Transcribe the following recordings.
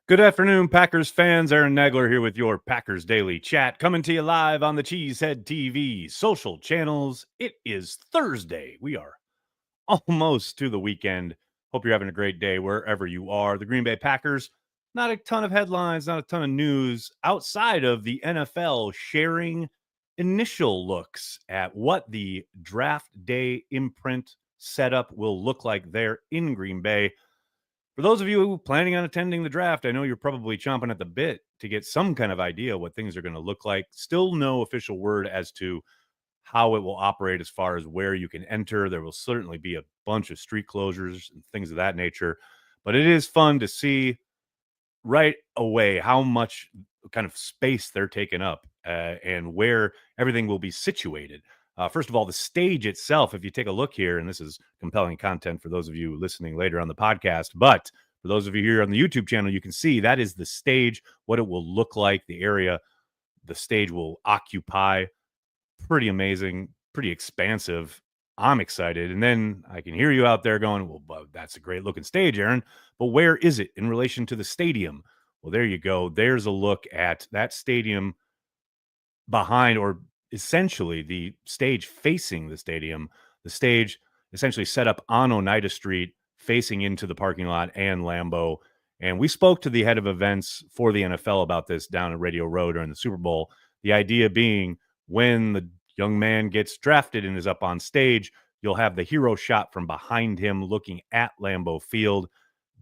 Good afternoon, Packers fans. Aaron Nagler here with your Packers Daily Chat, coming to you live on the Cheesehead TV social channels. It is Thursday. We are almost to the weekend. Hope you're having a great day wherever you are. The Green Bay Packers, not a ton of headlines, not a ton of news outside of the NFL sharing initial looks at what the draft day imprint setup will look like there in Green Bay. For those of you planning on attending the draft, I know you're probably chomping at the bit to get some kind of idea what things are going to look like. Still no official word as to how it will operate as far as where you can enter. There will certainly be a bunch of street closures and things of that nature, but it is fun to see right away how much kind of space they're taking up and where everything will be situated. First of all, the stage itself, if you take a look here, and this is compelling content for those of you listening later on the podcast, but for those of you here on the YouTube channel, you can see that is the stage, what it will look like, the area the stage will occupy. Pretty amazing, pretty expansive. I'm excited. And then I can hear you out there going, well, that's a great looking stage, Aaron. But where is it in relation to the stadium? Well, there you go. There's a look at that stadium behind, or essentially the stage facing the stadium. The stage essentially set up on Oneida Street, facing into the parking lot and Lambeau. And we spoke to the head of events for the NFL about this down at Radio Row during the Super Bowl. The idea being, when the young man gets drafted and is up on stage, you'll have the hero shot from behind him looking at Lambeau Field.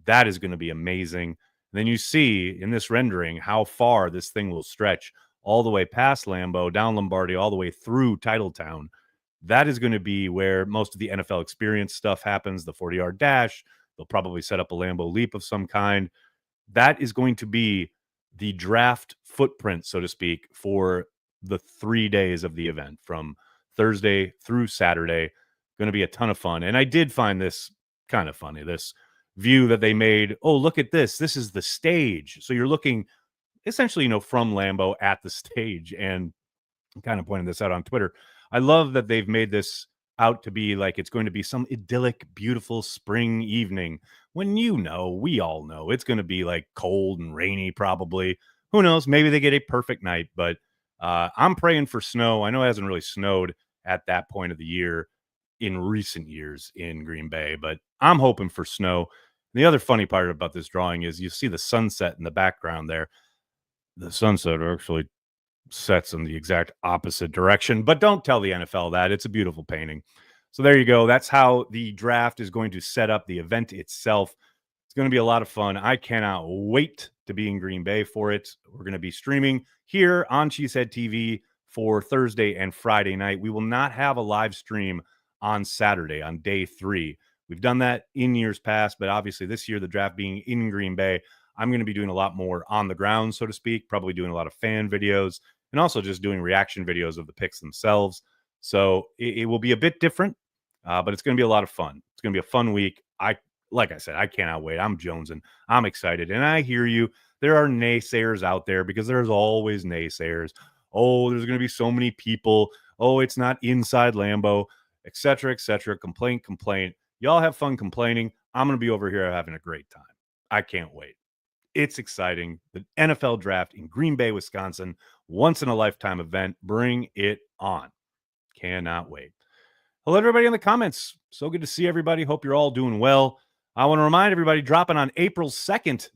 That is going to be amazing. And then you see in this rendering how far this thing will stretch all the way past Lambeau, down Lombardi, all the way through Titletown. That is going to be where most of the NFL experience stuff happens, the 40-yard dash. They'll probably set up a Lambeau leap of some kind. That is going to be the draft footprint, so to speak, for the 3 days of the event, from Thursday through Saturday. Going to be a ton of fun. And I did find this kind of funny, this view that they made. Oh, look at this. This is the stage. So you're looking essentially, from Lambeau at the stage. And I'm kind of pointing this out on Twitter. I love that they've made this out to be like it's going to be some idyllic, beautiful spring evening, when we all know it's going to be like cold and rainy, probably. Who knows? Maybe they get a perfect night, but I'm praying for snow. I know it hasn't really snowed at that point of the year in recent years in Green Bay, but I'm hoping for snow. The other funny part about this drawing is you see the sunset in the background there. The sunset actually sets in the exact opposite direction, but don't tell the NFL that. It's a beautiful painting. So there you go. That's how the draft is going to set up the event itself. It's going to be a lot of fun. I cannot wait to be in Green Bay for it. We're going to be streaming here on Cheesehead TV for Thursday and Friday night. We will not have a live stream on Saturday, on day 3. We've done that in years past, but obviously this year, the draft being in Green Bay, I'm going to be doing a lot more on the ground, so to speak, probably doing a lot of fan videos and also just doing reaction videos of the picks themselves. So it will be a bit different, but it's going to be a lot of fun. It's going to be a fun week. Like I said, I cannot wait. I'm jonesing. I'm excited. And I hear you. There are naysayers out there, because there's always naysayers. Oh, there's going to be so many people. Oh, it's not inside Lambeau, et cetera, complaint. Y'all have fun complaining. I'm going to be over here having a great time. I can't wait. It's exciting. The NFL draft in Green Bay, Wisconsin, once in a lifetime event. Bring it on. Cannot wait. Hello, everybody in the comments. So good to see everybody. Hope you're all doing well. I want to remind everybody, dropping on April 2nd,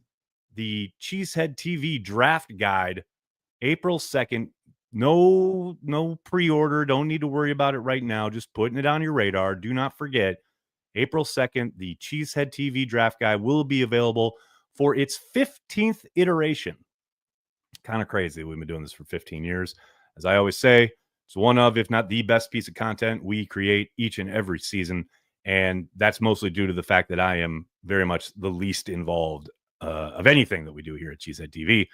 the Cheesehead TV draft guide. April 2nd. No pre-order. Don't need to worry about it right now. Just putting it on your radar. Do not forget, April 2nd, the Cheesehead TV draft guide will be available for its 15th iteration. Kind of crazy. We've been doing this for 15 years. As I always say, it's one of, if not the best piece of content we create each and every season. And that's mostly due to the fact that I am very much the least involved of anything that we do here at Cheesehead TV.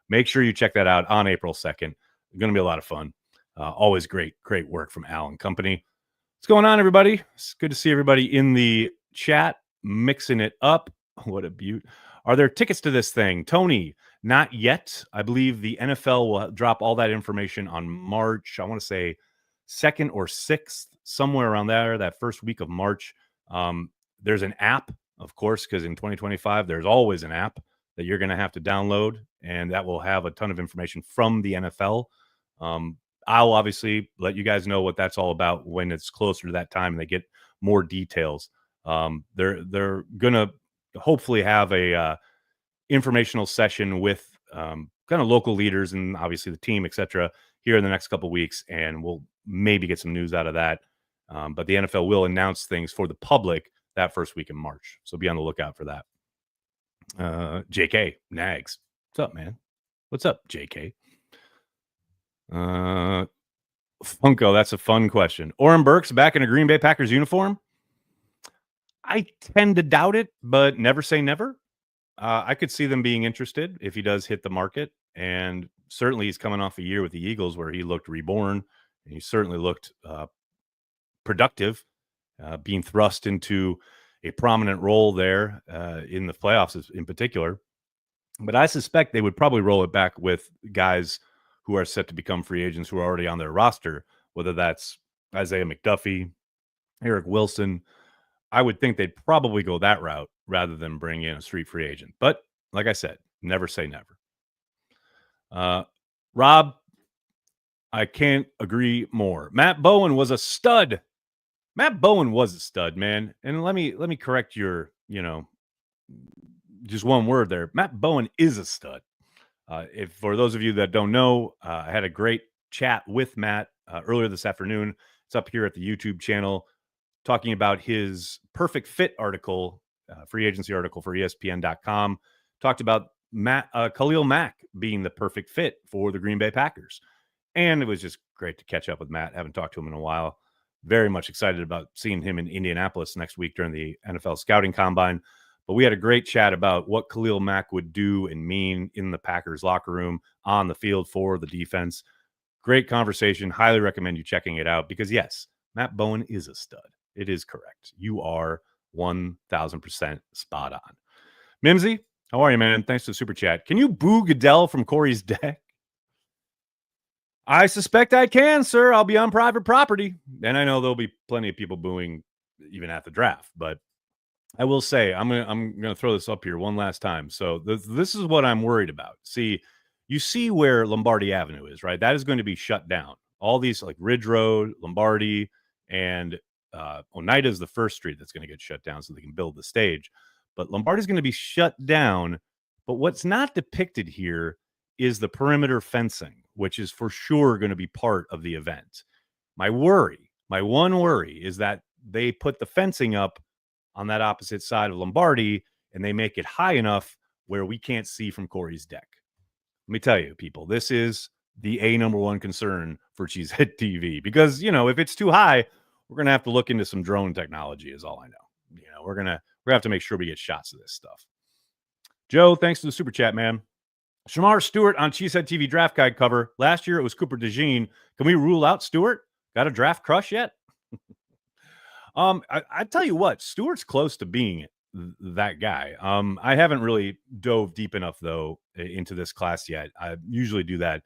Make sure you check that out on April 2nd. It's going to be a lot of fun. Always great work from Al and company. What's going on, everybody? It's good to see everybody in the chat, mixing it up. What a beaut. Are there tickets to this thing? Tony, not yet. I believe the NFL will drop all that information on March, I want to say 2nd or 6th, somewhere around there, that first week of March. There's an app, of course, because in 2025, there's always an app. that you're going to have to download, and that will have a ton of information from the NFL. Um, I'll obviously let you guys know what that's all about when it's closer to that time and they get more details. They're gonna hopefully have a informational session with kind of local leaders and obviously the team, etc., here in the next couple of weeks, and we'll maybe get some news out of that. But the NFL will announce things for the public that first week in March, so be on the lookout for that. JK Nags, what's up, man? What's up, JK? Funko, that's a fun question. Oren Burks back in a Green Bay Packers uniform? I tend to doubt it, but never say never. I could see them being interested if he does hit the market. And certainly he's coming off a year with the Eagles where he looked reborn and he certainly looked productive, being thrust into a prominent role there in the playoffs in particular. But I suspect they would probably roll it back with guys who are set to become free agents who are already on their roster, whether that's Isaiah McDuffie, Eric Wilson. I would think they'd probably go that route rather than bring in a street free agent. But like I said, never say never. Rob, I can't agree more. Matt Bowen was a stud. Matt Bowen was a stud, man. And let me correct your, just one word there. Matt Bowen is a stud. If for those of you that don't know, I had a great chat with Matt earlier this afternoon. It's up here at the YouTube channel, talking about his perfect fit article, free agency article for ESPN.com. Talked about Khalil Mack being the perfect fit for the Green Bay Packers. And it was just great to catch up with Matt. Haven't talked to him in a while. Very much excited about seeing him in Indianapolis next week during the NFL scouting combine. But we had a great chat about what Khalil Mack would do and mean in the Packers locker room, on the field for the defense. Great conversation. Highly recommend you checking it out because, yes, Matt Bowen is a stud. It is correct. You are 1,000% spot on. Mimsy, how are you, man? Thanks for the super chat. Can you boo Goodell from Corey's deck? I suspect I can, sir. I'll be on private property. And I know there'll be plenty of people booing even at the draft, but I will say I'm gonna throw this up here one last time. So this is what I'm worried about. See, you see where Lombardi Avenue is, right? That is going to be shut down. All these like Ridge Road, Lombardi, and Oneida is the first street that's going to get shut down so they can build the stage. But Lombardi is going to be shut down. But what's not depicted here is the perimeter fencing, which is for sure going to be part of the event. My one worry is that they put the fencing up on that opposite side of Lombardi and they make it high enough where we can't see from Corey's deck. Let me tell you, people, this is the number one concern for Cheesehead TV because, if it's too high, we're going to have to look into some drone technology is all I know. We're going to have to make sure we get shots of this stuff. Joe, thanks for the super chat, man. Shamar Stewart on Cheesehead TV draft guide cover. Last year it was Cooper DeJean. Can we rule out Stewart? Got a draft crush yet? I tell you what, Stewart's close to being that guy. I haven't really dove deep enough though into this class yet. I usually do that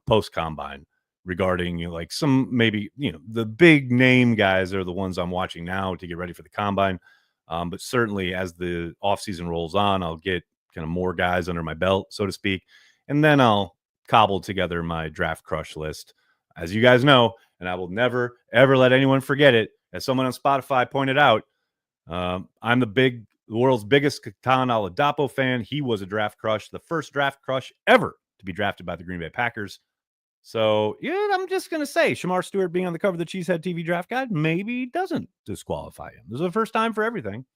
post combine regarding like some maybe the big name guys are the ones I'm watching now to get ready for the combine. But certainly as the offseason rolls on, I'll get kind of more guys under my belt, so to speak, and then I'll cobble together my draft crush list, as you guys know, and I will never ever let anyone forget it. As someone on Spotify pointed out, I'm the world's biggest Catan Oladapo fan. He was a draft crush, the first draft crush ever to be drafted by the Green Bay Packers. So, yeah, I'm just going to say Shamar Stewart being on the cover of the Cheesehead TV draft guide maybe doesn't disqualify him. This is the first time for everything.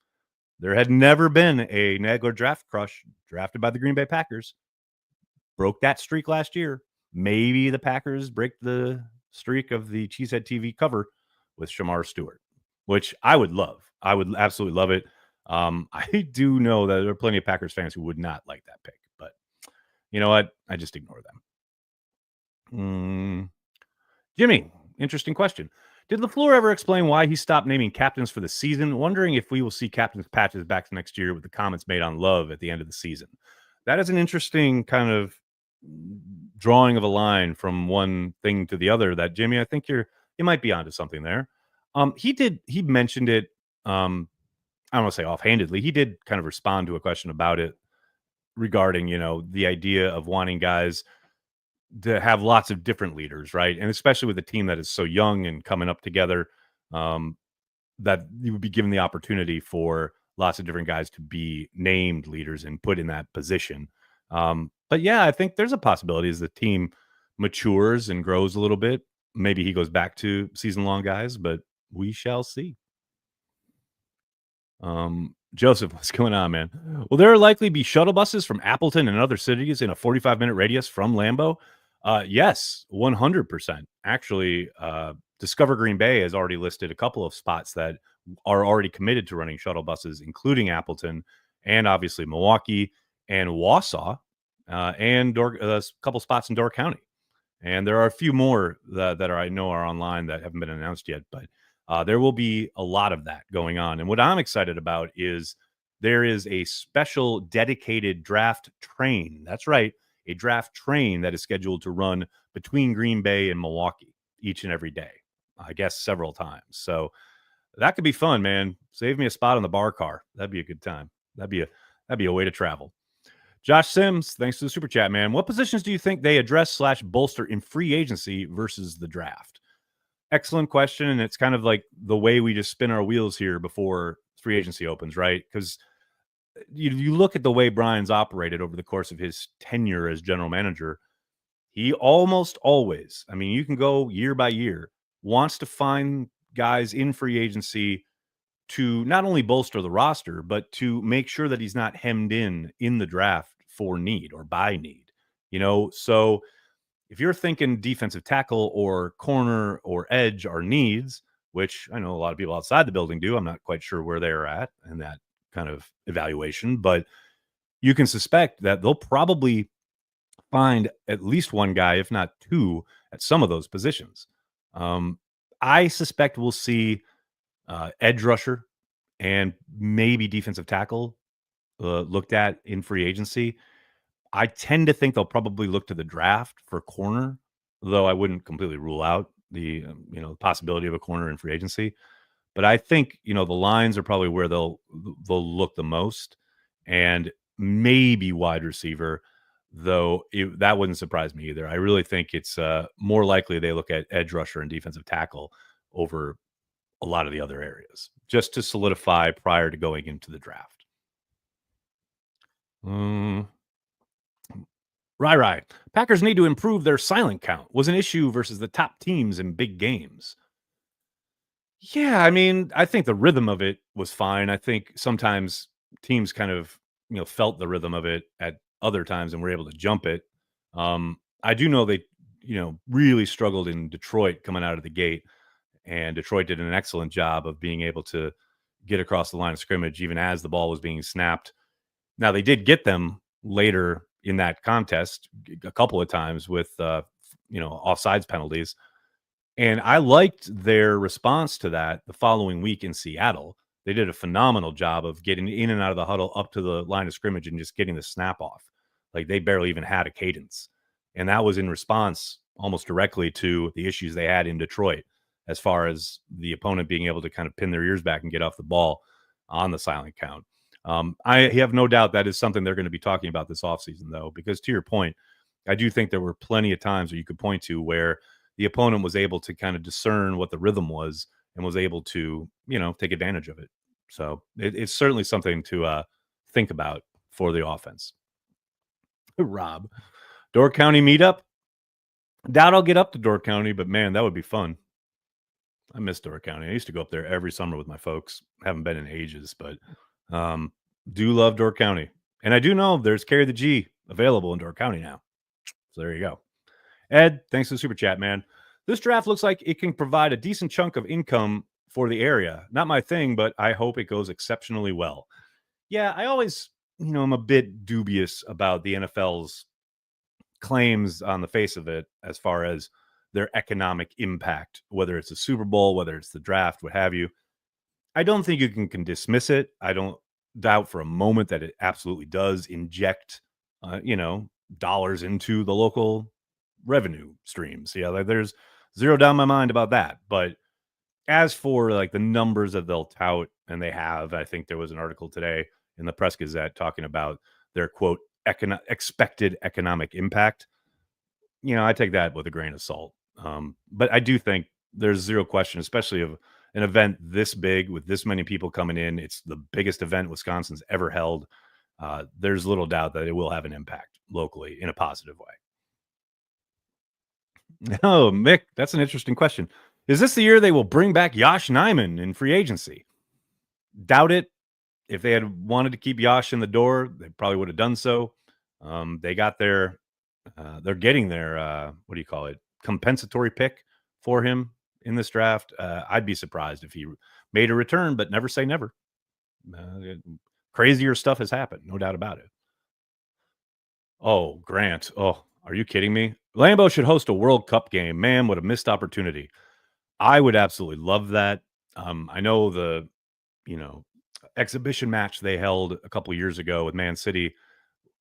There had never been a Nagler draft crush drafted by the Green Bay Packers. Broke that streak last year. Maybe the Packers break the streak of the Cheesehead TV cover with Shamar Stewart, which I would love. I would absolutely love it. I do know that there are plenty of Packers fans who would not like that pick, but you know what? I just ignore them. Jimmy, interesting question. Did LaFleur ever explain why he stopped naming captains for the season? Wondering if we will see captains' patches back next year with the comments made on Love at the end of the season. That is an interesting kind of drawing of a line from one thing to the other that, Jimmy, I think you might be onto something there. He mentioned it, I don't want to say offhandedly. He did kind of respond to a question about it regarding, the idea of wanting guys to have lots of different leaders, right? And especially with a team that is so young and coming up together, um, that you would be given the opportunity for lots of different guys to be named leaders and put in that position. But yeah, I think there's a possibility as the team matures and grows a little bit. Maybe he goes back to season long guys, but we shall see. Joseph, what's going on, man? Will there likely be shuttle buses from Appleton and other cities in a 45-minute radius from Lambeau? Yes, 100%. Actually, Discover Green Bay has already listed a couple of spots that are already committed to running shuttle buses, including Appleton and obviously Milwaukee and Wausau, and a couple spots in Door County. And there are a few more that I know are online that haven't been announced yet, but there will be a lot of that going on. And what I'm excited about is there is a special dedicated draft train. That's right, a draft train that is scheduled to run between Green Bay and Milwaukee each and every day, I guess several times. So that could be fun, man. Save me a spot on the bar car. That'd be a good time. That'd be a way to travel. Josh Sims, thanks to the super chat, man. What positions do you think they address / bolster in free agency versus the draft? Excellent question. And it's kind of like the way we just spin our wheels here before free agency opens, right? Because you look at the way Brian's operated over the course of his tenure as general manager, he almost always, I mean, you can go year by year, wants to find guys in free agency to not only bolster the roster, but to make sure that he's not hemmed in the draft for need or by need. So if you're thinking defensive tackle or corner or edge are needs, which I know a lot of people outside the building do, I'm not quite sure where they're at in that kind of evaluation, but you can suspect that they'll probably find at least one guy, if not two, at some of those positions. I suspect we'll see edge rusher and maybe defensive tackle looked at in free agency. I tend to think they'll probably look to the draft for corner, though I wouldn't completely rule out the possibility of a corner in free agency. But I think the lines are probably where they'll look the most, and maybe wide receiver, though that wouldn't surprise me either. I really think it's more likely they look at edge rusher and defensive tackle over a lot of the other areas, just to solidify prior to going into the draft. Right. Packers need to improve their silent count. Was an issue versus the top teams in big games. Yeah, I mean, I think the rhythm of it was fine. I think sometimes teams kind of, felt the rhythm of it at other times and were able to jump it. I do know they, really struggled in Detroit coming out of the gate, and Detroit did an excellent job of being able to get across the line of scrimmage even as the ball was being snapped. Now they did get them later in that contest a couple of times with offsides penalties. And I liked their response to that the following week in Seattle. They did a phenomenal job of getting in and out of the huddle up to the line of scrimmage and just getting the snap off. Like they barely even had a cadence. And that was in response almost directly to the issues they had in Detroit as far as the opponent being able to kind of pin their ears back and get off the ball on the silent count. I have no doubt that is something they're going to be talking about this offseason, though, because to your point, I do think there were plenty of times where you could point to where the opponent was able to kind of discern what the rhythm was and was able to, take advantage of it. So it's certainly something to think about for the offense. Rob, Door County meetup. Doubt I'll get up to Door County, but man, that would be fun. I miss Door County. I used to go up there every summer with my folks. Haven't been in ages, but do love Door County. And I do know there's Carry the G available in Door County now. So there you go. Ed, thanks for the super chat, man. This draft looks like it can provide a decent chunk of income for the area. Not my thing, but I hope it goes exceptionally well. Yeah, I always, I'm a bit dubious about the NFL's claims on the face of it as far as their economic impact, whether it's a Super Bowl, whether it's the draft, what have you. I don't think you can dismiss it. I don't doubt for a moment that it absolutely does inject, dollars into the local revenue streams. Yeah, like there's zero doubt in my mind about that. But as for like the numbers that they'll tout, and they have, I think there was an article today in the Press Gazette talking about their quote expected economic impact, I take that with a grain of salt. But I do think there's zero question, especially of an event this big with this many people coming in. It's the biggest event Wisconsin's ever held. There's little doubt that it will have an impact locally in a positive way. Oh, Mick, that's an interesting question. Is this the year they will bring back Yosh Nyman in free agency? Doubt it. If they had wanted to keep Yosh in the door, they probably would have done so. They got they're getting their what do you call it, compensatory pick for him in this draft. I'd be surprised if he made a return, but never say never. Crazier stuff has happened, no doubt about it. Oh, Grant. Oh, are you kidding me? Lambeau should host a World Cup game. Man, what a missed opportunity. I would absolutely love that. I know the, you know, exhibition match they held a couple years ago with Man City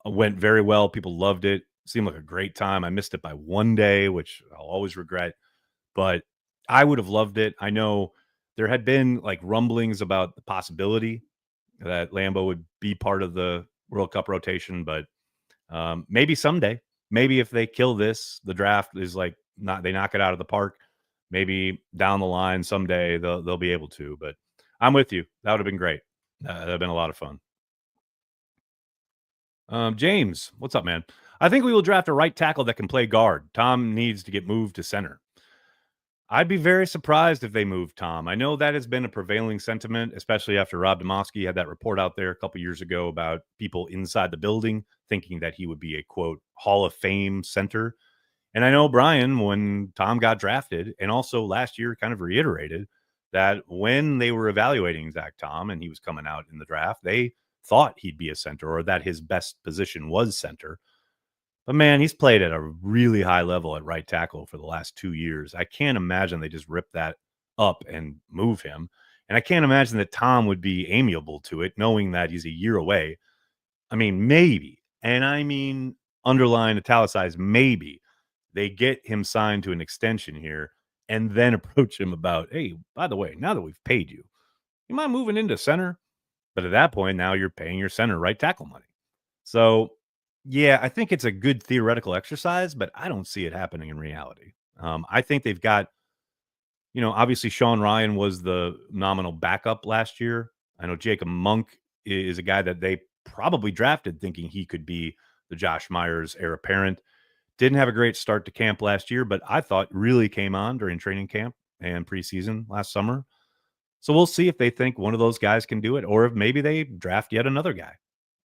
went very well. People loved it. Seemed like a great time. I missed it by one day, which I'll always regret, but I would have loved it. I know there had been like rumblings about the possibility that Lambeau would be part of the World Cup rotation, but maybe someday, maybe if they kill this, the draft is like not they knock it out of the park. Maybe down the line someday they'll be able to. But I'm with you. That would have been great. That'd have been a lot of fun. James, what's up, man? I think we will draft a right tackle that can play guard. Tom needs to get moved to center. I'd be very surprised if they moved Tom. I know that has been a prevailing sentiment, especially after Rob Domofsky had that report out there a couple years ago about people inside the building thinking that he would be a quote Hall of Fame center. And I know Brian, when Tom got drafted, and also last year, kind of reiterated that when they were evaluating Zach Tom and he was coming out in the draft, they thought he'd be a center or that his best position was center. But man, he's played at a really high level at right tackle for the last 2 years. I can't imagine they just rip that up and move him. And I can't imagine that Tom would be amiable to it, knowing that he's a year away. I mean, maybe, and I mean, underline italicized, maybe they get him signed to an extension here and then approach him about, hey, by the way, now that we've paid you, you mind moving into center? But at that point, now you're paying your center right tackle money. So, yeah, I think it's a good theoretical exercise, but I don't see it happening in reality. I think they've got, obviously Sean Ryan was the nominal backup last year. I know Jacob Monk is a guy that they probably drafted thinking he could be the Josh Myers heir apparent. Didn't have a great start to camp last year, but I thought really came on during training camp and preseason last summer. So we'll see if they think one of those guys can do it, or if maybe they draft yet another guy.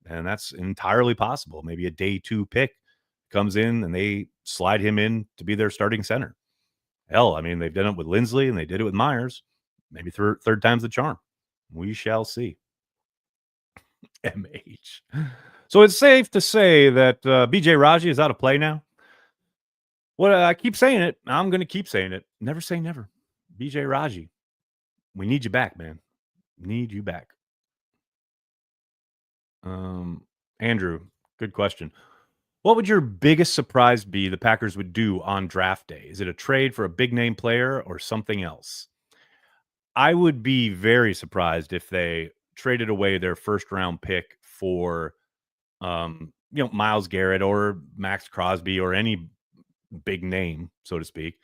And that's entirely possible. Maybe a day 2 pick comes in and they slide him in to be their starting center. Hell, I mean, they've done it with Lindsley and they did it with Myers. Maybe third time's the charm. We shall see. MH. So it's safe to say that BJ Raji is out of play now. Well, I keep saying it. I'm going to keep saying it. Never say never. BJ Raji, we need you back, man. Need you back. Andrew, good question. What would your biggest surprise be the Packers would do on draft day? Is it a trade for a big name player or something else? I would be very surprised if they traded away their first round pick for Myles Garrett or Max Crosby or any big name, so to speak.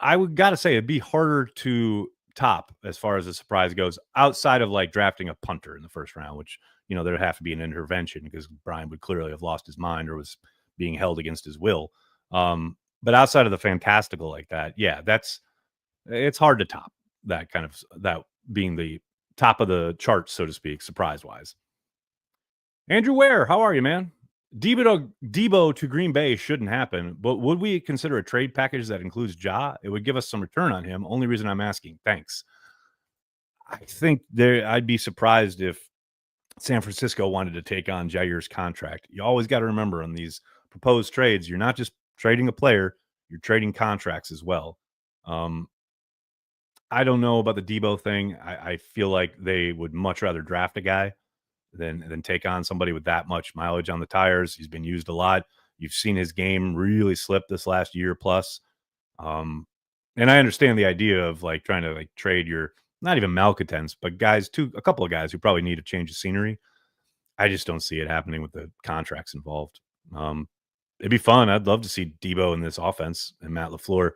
I would got to say it'd be harder to top as far as the surprise goes outside of like drafting a punter in the first round, which, there'd have to be an intervention because Brian would clearly have lost his mind or was being held against his will. But outside of the fantastical like that, yeah, it's hard to top that being the top of the charts, so to speak, surprise wise. Andrew Ware, how are you, man? Debo to Green Bay shouldn't happen, but would we consider a trade package that includes Ja? It would give us some return on him. Only reason I'm asking. Thanks. I think I'd be surprised if San Francisco wanted to take on Jair's contract. You always got to remember on these proposed trades, you're not just trading a player, you're trading contracts as well. I don't know about the Debo thing. I feel like they would much rather draft a guy than take on somebody with that much mileage on the tires. He's been used a lot. You've seen his game really slip this last year plus. And I understand the idea of like trying to like trade your not even malcontents, but a couple of guys who probably need a change of scenery. I just don't see it happening with the contracts involved. It'd be fun. I'd love to see Debo in this offense and Matt LaFleur,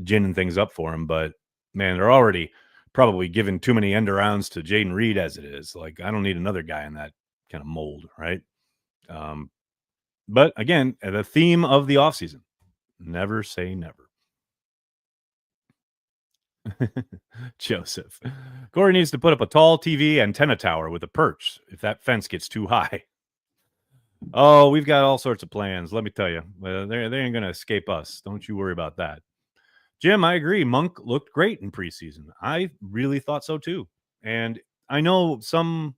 ginning things up for him. But man, they're already probably giving too many end arounds to Jaden Reed as it is. Like, I don't need another guy in that kind of mold, right? But again, the theme of the offseason, never say never. Joseph. Corey needs to put up a tall TV antenna tower with a perch if that fence gets too high. Oh, we've got all sorts of plans. Let me tell you, they ain't going to escape us. Don't you worry about that. Jim, I agree. Monk looked great in preseason. I really thought so too. And I know some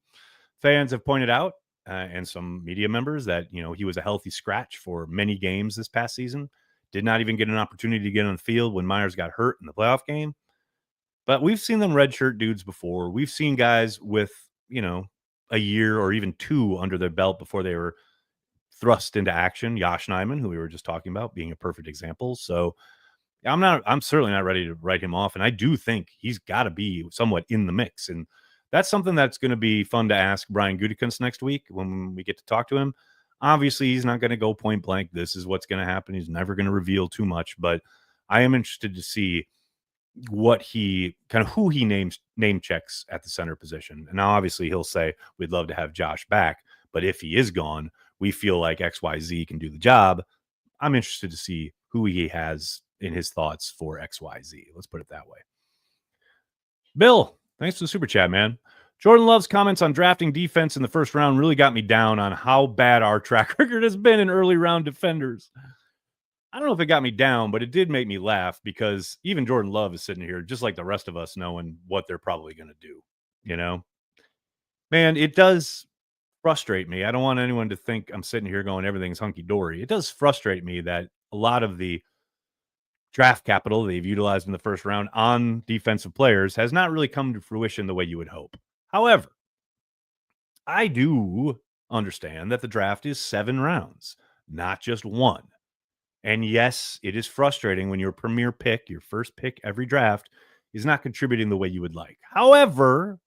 fans have pointed out, and some media members, that he was a healthy scratch for many games this past season. Did not even get an opportunity to get on the field when Myers got hurt in the playoff game. But we've seen them redshirt dudes before. We've seen guys with, a year or even two under their belt before they were thrust into action. Josh Nijman, who we were just talking about, being a perfect example. So I'm certainly not ready to write him off. And I do think he's got to be somewhat in the mix. And that's something that's going to be fun to ask Brian Gutekunst next week when we get to talk to him. Obviously, he's not going to go point blank. This is what's going to happen. He's never going to reveal too much. But I am interested to see what who he name checks at the center position. And now obviously he'll say, we'd love to have Josh back, but if he is gone, we feel like XYZ can do the job. I'm interested to see who he has in his thoughts for XYZ. Let's put it that way. Bill, thanks for the super chat, man. Jordan Love's comments on drafting defense in the first round really got me down on how bad our track record has been in early round defenders. I don't know if it got me down, but it did make me laugh because even Jordan Love is sitting here just like the rest of us, knowing what they're probably going to do. Man, it does frustrate me. I don't want anyone to think I'm sitting here going, everything's hunky-dory. It does frustrate me that a lot of the draft capital they've utilized in the first round on defensive players has not really come to fruition the way you would hope. However, I do understand that the draft is 7 rounds, not just 1. And yes, it is frustrating when your premier pick, your first pick every draft, is not contributing the way you would like. However,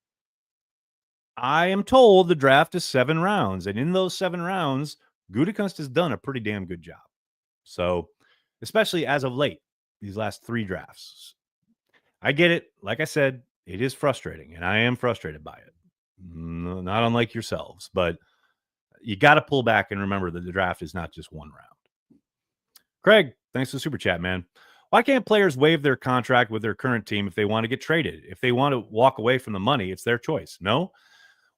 I am told the draft is 7 rounds. And in those 7 rounds, Gutekunst has done a pretty damn good job. So, especially as of late, these last 3 drafts. I get it. Like I said, it is frustrating. And I am frustrated by it. Not unlike yourselves. But you got to pull back and remember that the draft is not just 1 round. Craig, thanks for the super chat, man. Why can't players waive their contract with their current team if they want to get traded? If they want to walk away from the money, it's their choice. No?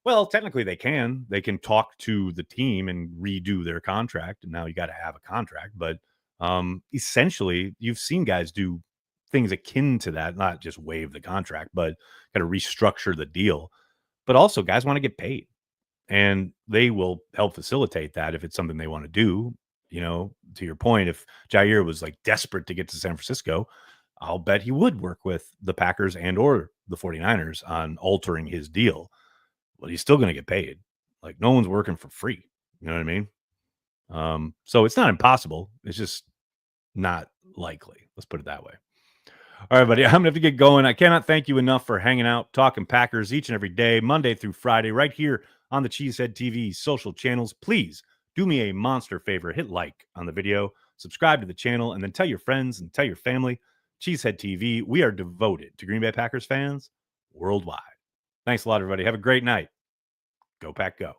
Well, technically they can. They can talk to the team and redo their contract. And now you got to have a contract. But essentially, you've seen guys do things akin to that, not just waive the contract, but kind of restructure the deal. But also, guys want to get paid. And they will help facilitate that if it's something they want to do. To your point, if Jair was like desperate to get to San Francisco, I'll bet he would work with the Packers and or the 49ers on altering his deal. But he's still going to get paid. Like, no one's working for free. You know what I mean? So it's not impossible. It's just not likely. Let's put it that way. All right, buddy, I'm going to have to get going. I cannot thank you enough for hanging out, talking Packers each and every day, Monday through Friday, right here on the Cheesehead TV social channels. Please do me a monster favor. Hit like on the video, subscribe to the channel, and then tell your friends and tell your family. Cheesehead TV, we are devoted to Green Bay Packers fans worldwide. Thanks a lot, everybody. Have a great night. Go Pack, go.